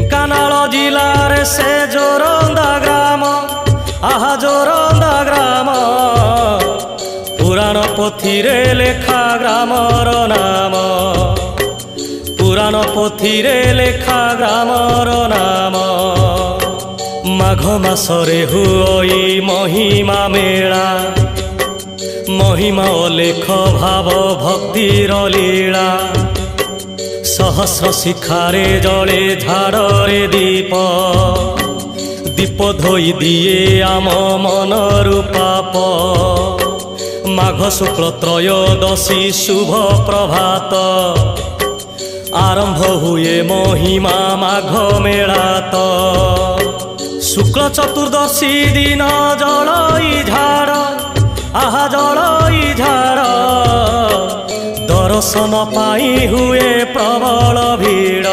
ढेंकानाल जिलार से जोरंदा ग्राम आहा जोरंदा ग्राम पुराण पोथीरे लेखा ग्रामर नाम पुराण पोथीरे लेखा ग्रामर नाम माघ मासरे हुई महिमा मेला महिमा अलेख भाव भक्तिर लीला सहस्र शिखारे जले झाड़े दीप दीप धोई दिए आम मनर पाप माघ शुक्ल त्रयोदशी शुभ प्रभात आरंभ हुए महिमा माघ मेलात शुक्ल चतुर्दशी दिन जलई झाड़ आहा जलई झाड़ दर्शन पाई हुए प्रबल भीड़।